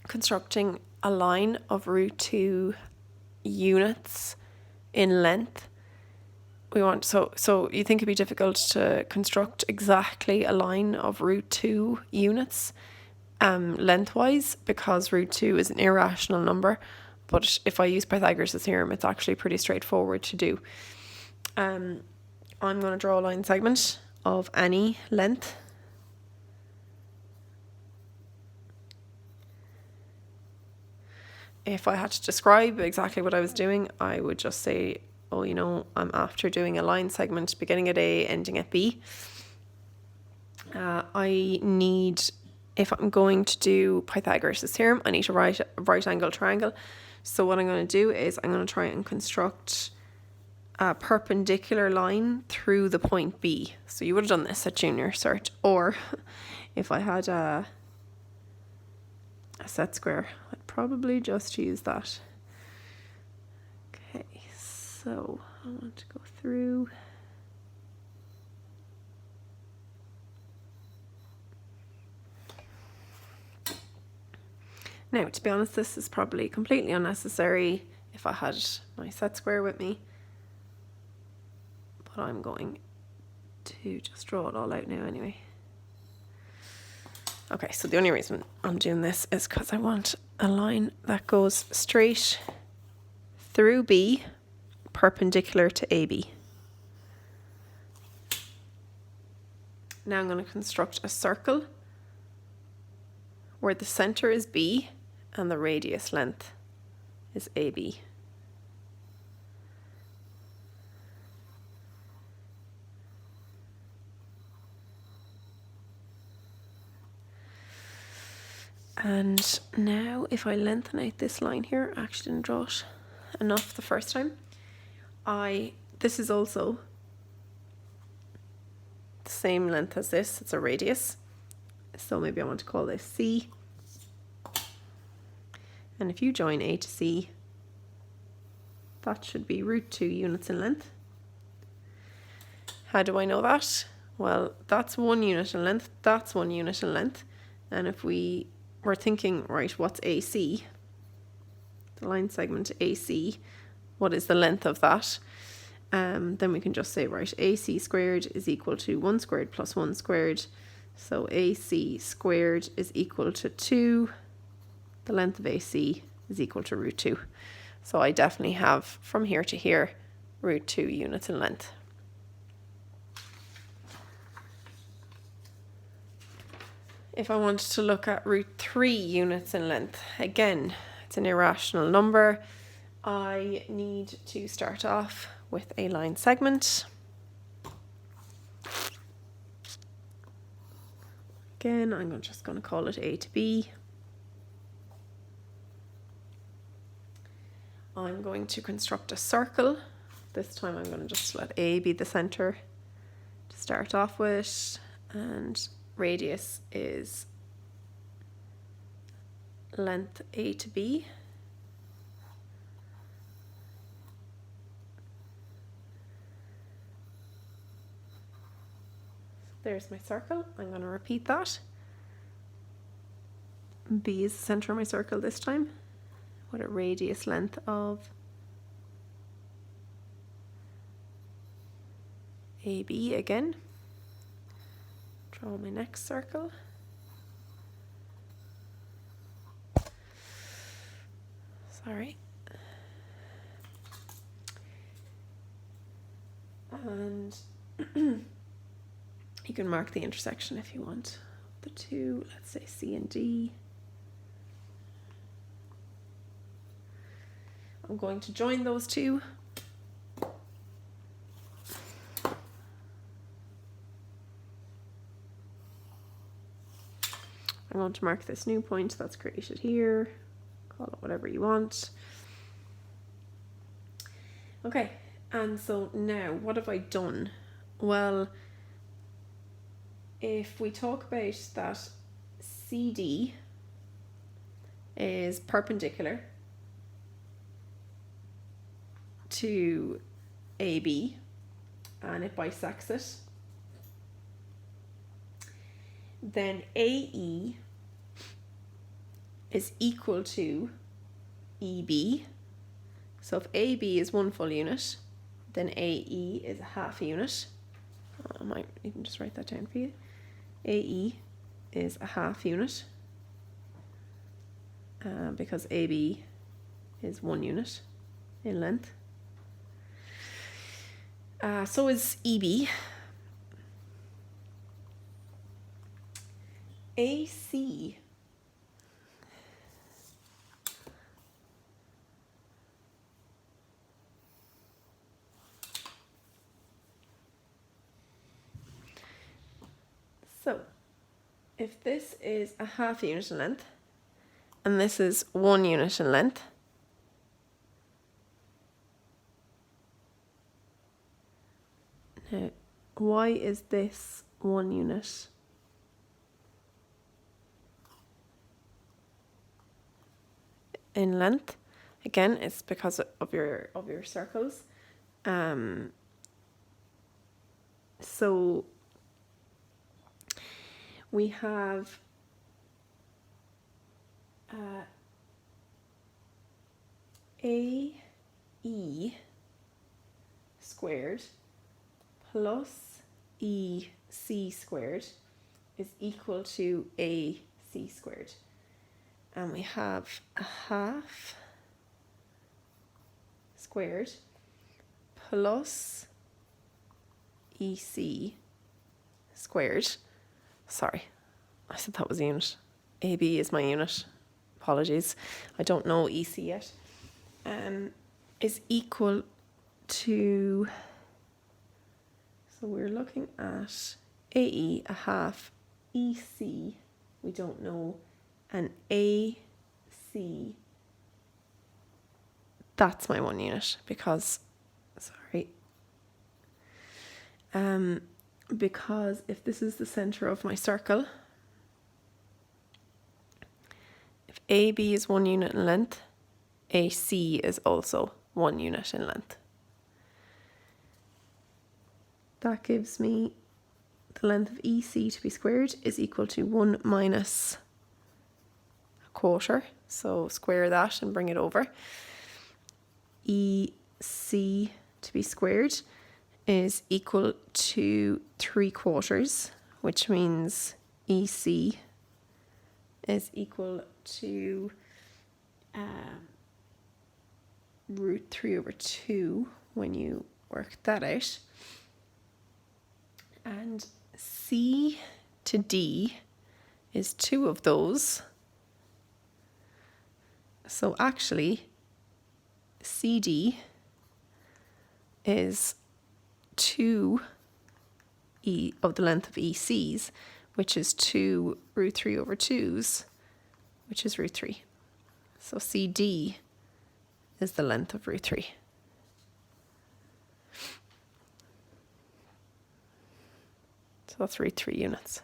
constructing a line of root 2 units in length, we want, so you think it'd be difficult to construct exactly a line of root 2 units lengthwise, because root 2 is an irrational number. But if I use Pythagoras' theorem, it's actually pretty straightforward to do. I'm going to draw a line segment of any length. If I had to describe exactly what I was doing, I would just say, oh, you know, I'm after doing a line segment beginning at A, ending at B. I need, if I'm going to do Pythagoras' theorem, I need to write a right angle triangle. So what I'm going to do is I'm going to try and construct a perpendicular line through the point B. So you would have done this at junior cert, or if I had a set square, I'd probably just use that. Okay, so I want to go through. Now, to be honest, this is probably completely unnecessary if I had my set square with me, but I'm going to just draw it all out now anyway. Okay, so the only reason I'm doing this is because I want a line that goes straight through B, perpendicular to AB. Now I'm going to construct a circle where the center is B and the radius length is AB. And now if I lengthen out this line here, I actually didn't draw it enough the first time. This is also the same length as this, it's a radius. So maybe I want to call this C. And if you join A to C, that should be root 2 units in length. How do I know that? Well, that's 1 unit in length, that's 1 unit in length. And if we're thinking, right, what's AC? The line segment AC, what is the length of that? Then we can just say, right, AC squared is equal to 1 squared plus 1 squared. So AC squared is equal to 2. The length of AC is equal to root 2. So I definitely have from here to here root 2 units in length. If I wanted to look at root 3 units in length, again, it's an irrational number. I need to start off with a line segment. Again, I'm just going to call it A to B. I'm going to construct a circle. This time I'm going to just let A be the center to start off with, and radius is length A to B. There's my circle. I'm going to repeat that. B is the center of my circle this time, with a radius length of AB again. Draw my next circle. Sorry. And you can mark the intersection if you want. The two, let's say C and D. I'm going to join those two. I'm going to mark this new point that's created here. Call it whatever you want. Okay, and so now what have I done? Well, if we talk about that CD is perpendicular to AB and it bisects it, then AE is equal to EB. So if AB is 1 full unit, then AE is a half a unit. I might even just write that down for you. AE is a half unit because AB is 1 unit in length. So is EB. AC so if this is a half unit in length and this is 1 unit in length, now why is this 1 unit? In length? Again, it's because of your circles. So we have AE squared plus EC squared is equal to AC squared. And we have a half squared plus EC squared. Sorry, I said that was a unit. AB is my unit. Apologies. I don't know EC yet. Is equal to, so we're looking at AE, a half, EC, we don't know, and AC, that's my 1 unit because, because if this is the center of my circle, if AB is 1 unit in length, AC is also 1 unit in length. That gives me the length of EC to be squared is equal to 1 minus a quarter. So square that and bring it over. EC to be squared is equal to 3/4, which means EC is equal to √3/2 when you work that out. And C to D is 2 of those. So actually, CD is 2 of the length of ECs, which is 2 √3/2s, which is √3. So CD is the length of √3. So that's √3 units.